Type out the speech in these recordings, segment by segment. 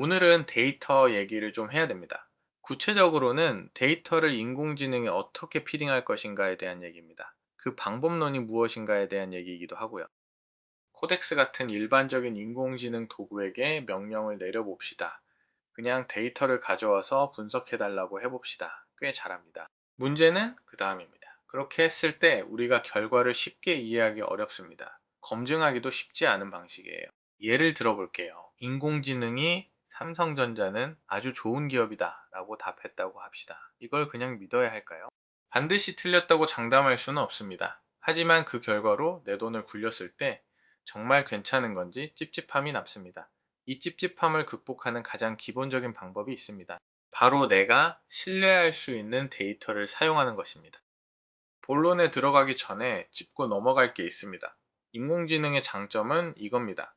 오늘은 데이터 얘기를 좀 해야 됩니다. 구체적으로는 데이터를 인공지능에 어떻게 피딩할 것인가에 대한 얘기입니다. 그 방법론이 무엇인가에 대한 얘기이기도 하고요. 코덱스 같은 일반적인 인공지능 도구에게 명령을 내려봅시다. 그냥 데이터를 가져와서 분석해달라고 해봅시다. 꽤 잘합니다. 문제는 그 다음입니다. 그렇게 했을 때 우리가 결과를 쉽게 이해하기 어렵습니다. 검증하기도 쉽지 않은 방식이에요. 예를 들어 볼게요. 인공지능이 삼성전자는 아주 좋은 기업이다 라고 답했다고 합시다. 이걸 그냥 믿어야 할까요? 반드시 틀렸다고 장담할 수는 없습니다. 하지만 그 결과로 내 돈을 굴렸을 때 정말 괜찮은 건지 찝찝함이 남습니다. 이 찝찝함을 극복하는 가장 기본적인 방법이 있습니다. 바로 내가 신뢰할 수 있는 데이터를 사용하는 것입니다. 본론에 들어가기 전에 짚고 넘어갈 게 있습니다. 인공지능의 장점은 이겁니다.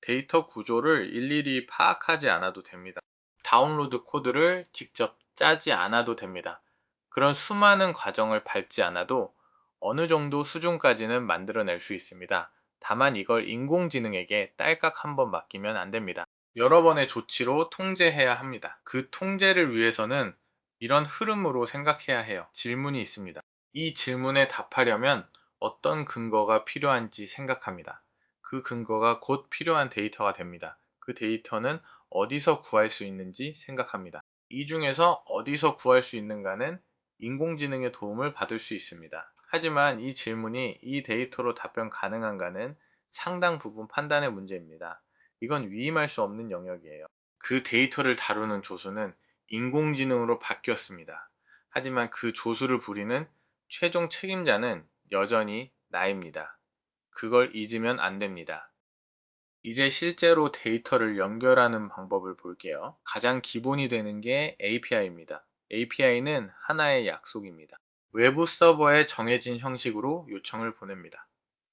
데이터 구조를 일일이 파악하지 않아도 됩니다. 다운로드 코드를 직접 짜지 않아도 됩니다. 그런 수많은 과정을 밟지 않아도 어느 정도 수준까지는 만들어낼 수 있습니다. 다만 이걸 인공지능에게 딸깍 한번 맡기면 안 됩니다. 여러 번의 조치로 통제해야 합니다. 그 통제를 위해서는 이런 흐름으로 생각해야 해요. 질문이 있습니다. 이 질문에 답하려면 어떤 근거가 필요한지 생각합니다. 그 근거가 곧 필요한 데이터가 됩니다. 그 데이터는 어디서 구할 수 있는지 생각합니다. 이 중에서 어디서 구할 수 있는가는 인공지능의 도움을 받을 수 있습니다. 하지만 이 질문이 이 데이터로 답변 가능한가는 상당 부분 판단의 문제입니다. 이건 위임할 수 없는 영역이에요. 그 데이터를 다루는 조수는 인공지능으로 바뀌었습니다. 하지만 그 조수를 부리는 최종 책임자는 여전히 나입니다. 그걸 잊으면 안 됩니다. 이제 실제로 데이터를 연결하는 방법을 볼게요. 가장 기본이 되는 게 API입니다. API는 하나의 약속입니다. 외부 서버에 정해진 형식으로 요청을 보냅니다.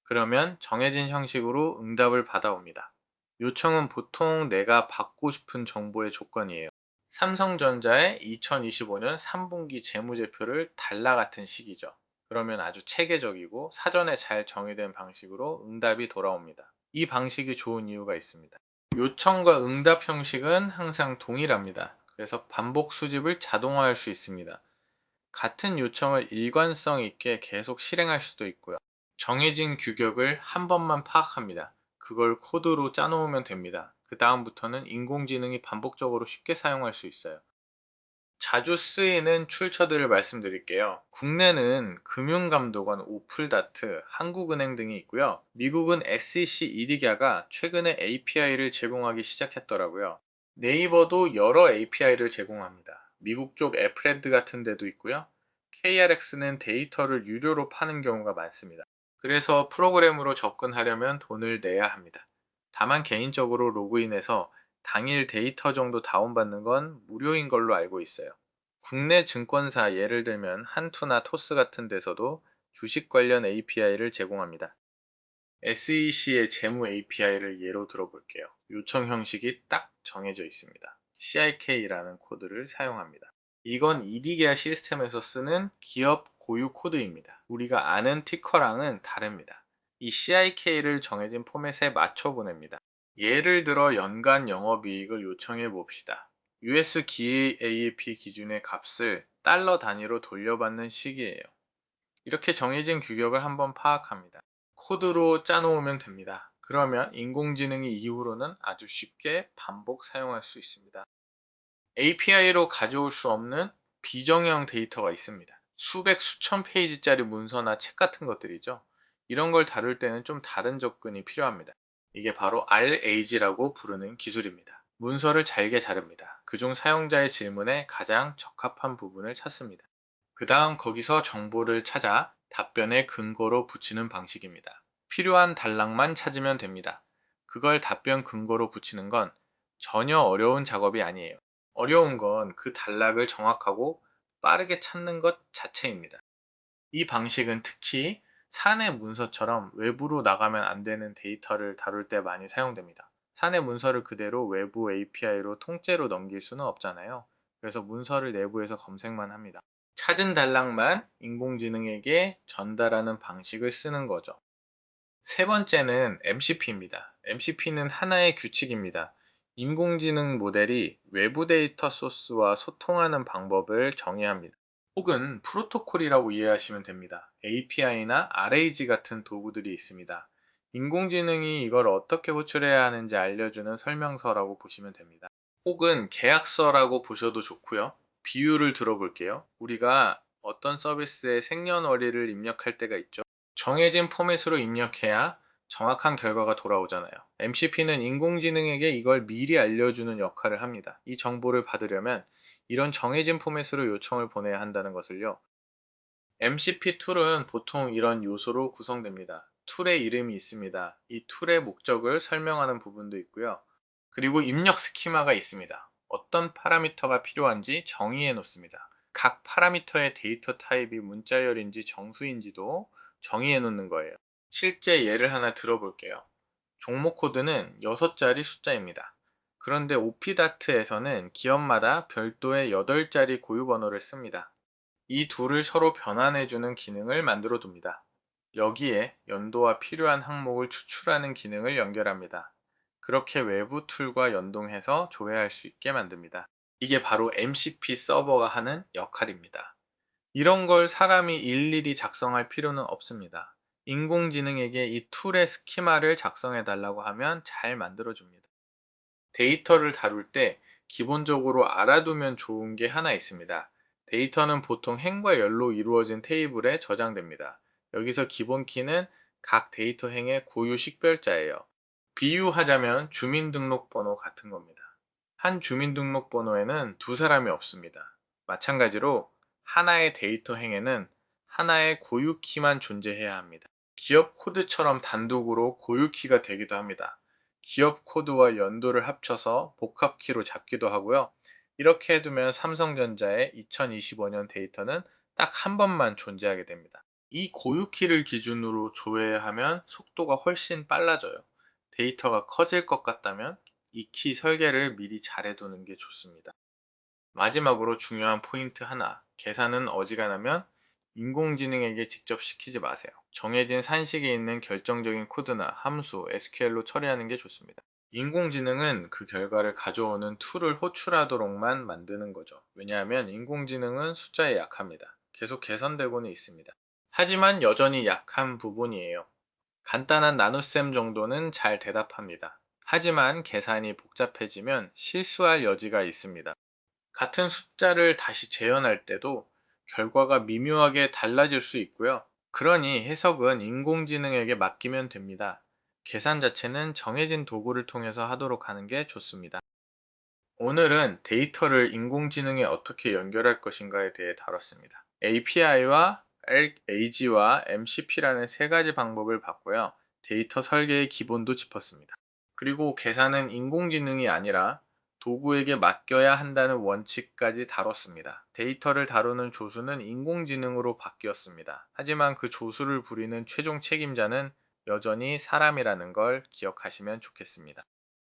그러면 정해진 형식으로 응답을 받아옵니다. 요청은 보통 내가 받고 싶은 정보의 조건이에요. 삼성전자의 2025년 3분기 재무제표를 달라 같은 식이죠. 그러면 아주 체계적이고 사전에 잘 정의된 방식으로 응답이 돌아옵니다. 이 방식이 좋은 이유가 있습니다. 요청과 응답 형식은 항상 동일합니다. 그래서 반복 수집을 자동화할 수 있습니다. 같은 요청을 일관성 있게 계속 실행할 수도 있고요. 정해진 규격을 한 번만 파악합니다. 그걸 코드로 짜놓으면 됩니다. 그 다음부터는 인공지능이 반복적으로 쉽게 사용할 수 있어요. 자주 쓰이는 출처들을 말씀드릴게요. 국내는 금융감독원 오플다트, 한국은행 등이 있고요. 미국은 SEC 이디갸가 최근에 API를 제공하기 시작했더라고요. 네이버도 여러 API를 제공합니다. 미국 쪽 애플랜드 같은 데도 있고요. KRX는 데이터를 유료로 파는 경우가 많습니다. 그래서 프로그램으로 접근하려면 돈을 내야 합니다. 다만 개인적으로 로그인해서 당일 데이터 정도 다운받는 건 무료인 걸로 알고 있어요. 국내 증권사 예를 들면 한투나 토스 같은 데서도 주식 관련 API를 제공합니다. SEC의 재무 API를 예로 들어볼게요. 요청 형식이 딱 정해져 있습니다. CIK라는 코드를 사용합니다. 이건 이디게아 시스템에서 쓰는 기업 고유 코드입니다. 우리가 아는 티커랑은 다릅니다. 이 CIK를 정해진 포맷에 맞춰 보냅니다. 예를 들어 연간 영업이익을 요청해 봅시다. US GAAP 기준의 값을 달러 단위로 돌려받는 식이에요. 이렇게 정해진 규격을 한번 파악합니다. 코드로 짜놓으면 됩니다. 그러면 인공지능이 이후로는 아주 쉽게 반복 사용할 수 있습니다. API로 가져올 수 없는 비정형 데이터가 있습니다. 수백, 수천 페이지짜리 문서나 책 같은 것들이죠. 이런 걸 다룰 때는 좀 다른 접근이 필요합니다. 이게 바로 RAG라고 부르는 기술입니다. 문서를 잘게 자릅니다. 그중 사용자의 질문에 가장 적합한 부분을 찾습니다. 그 다음 거기서 정보를 찾아 답변의 근거로 붙이는 방식입니다. 필요한 단락만 찾으면 됩니다. 그걸 답변 근거로 붙이는 건 전혀 어려운 작업이 아니에요. 어려운 건 그 단락을 정확하고 빠르게 찾는 것 자체입니다. 이 방식은 특히 사내 문서처럼 외부로 나가면 안 되는 데이터를 다룰 때 많이 사용됩니다. 사내 문서를 그대로 외부 API로 통째로 넘길 수는 없잖아요. 그래서 문서를 내부에서 검색만 합니다. 찾은 단락만 인공지능에게 전달하는 방식을 쓰는 거죠. 세 번째는 MCP입니다. MCP는 하나의 규칙입니다. 인공지능 모델이 외부 데이터 소스와 소통하는 방법을 정의합니다. 혹은 프로토콜이라고 이해하시면 됩니다. API나 RAG 같은 도구들이 있습니다. 인공지능이 이걸 어떻게 호출해야 하는지 알려주는 설명서라고 보시면 됩니다. 혹은 계약서라고 보셔도 좋고요. 비유를 들어볼게요. 우리가 어떤 서비스에 생년월일을 입력할 때가 있죠. 정해진 포맷으로 입력해야 정확한 결과가 돌아오잖아요. MCP는 인공지능에게 이걸 미리 알려주는 역할을 합니다. 이 정보를 받으려면 이런 정해진 포맷으로 요청을 보내야 한다는 것을요. MCP 툴은 보통 이런 요소로 구성됩니다. 툴의 이름이 있습니다. 이 툴의 목적을 설명하는 부분도 있고요. 그리고 입력 스키마가 있습니다. 어떤 파라미터가 필요한지 정의해 놓습니다. 각 파라미터의 데이터 타입이 문자열인지 정수인지도 정의해 놓는 거예요. 실제 예를 하나 들어볼게요. 종목 코드는 6자리 숫자입니다. 그런데 오피다트에서는 기업마다 별도의 8자리 고유 번호를 씁니다. 이 둘을 서로 변환해주는 기능을 만들어 둡니다. 여기에 연도와 필요한 항목을 추출하는 기능을 연결합니다. 그렇게 외부 툴과 연동해서 조회할 수 있게 만듭니다. 이게 바로 MCP 서버가 하는 역할입니다. 이런 걸 사람이 일일이 작성할 필요는 없습니다. 인공지능에게 이 툴의 스키마를 작성해 달라고 하면 잘 만들어 줍니다. 데이터를 다룰 때 기본적으로 알아두면 좋은 게 하나 있습니다. 데이터는 보통 행과 열로 이루어진 테이블에 저장됩니다. 여기서 기본 키는 각 데이터 행의 고유 식별자예요. 비유하자면 주민등록번호 같은 겁니다. 한 주민등록번호에는 두 사람이 없습니다. 마찬가지로 하나의 데이터 행에는 하나의 고유 키만 존재해야 합니다. 기업 코드처럼 단독으로 고유 키가 되기도 합니다. 기업 코드와 연도를 합쳐서 복합 키로 잡기도 하고요. 이렇게 해두면 삼성전자의 2025년 데이터는 딱 한 번만 존재하게 됩니다. 이 고유 키를 기준으로 조회하면 속도가 훨씬 빨라져요. 데이터가 커질 것 같다면 이 키 설계를 미리 잘해두는 게 좋습니다. 마지막으로 중요한 포인트 하나, 계산은 어지간하면 인공지능에게 직접 시키지 마세요. 정해진 산식에 있는 결정적인 코드나 함수, SQL로 처리하는 게 좋습니다. 인공지능은 그 결과를 가져오는 툴을 호출하도록만 만드는 거죠. 왜냐하면 인공지능은 숫자에 약합니다. 계속 개선되고는 있습니다. 하지만 여전히 약한 부분이에요. 간단한 나눗셈 정도는 잘 대답합니다. 하지만 계산이 복잡해지면 실수할 여지가 있습니다. 같은 숫자를 다시 재현할 때도 결과가 미묘하게 달라질 수 있고요. 그러니 해석은 인공지능에게 맡기면 됩니다. 계산 자체는 정해진 도구를 통해서 하도록 하는 게 좋습니다. 오늘은 데이터를 인공지능에 어떻게 연결할 것인가에 대해 다뤘습니다. API와 AG와 MCP라는 세 가지 방법을 봤고요. 데이터 설계의 기본도 짚었습니다. 그리고 계산은 인공지능이 아니라 도구에게 맡겨야 한다는 원칙까지 다뤘습니다. 데이터를 다루는 조수는 인공지능으로 바뀌었습니다. 하지만 그 조수를 부리는 최종 책임자는 여전히 사람이라는 걸 기억하시면 좋겠습니다.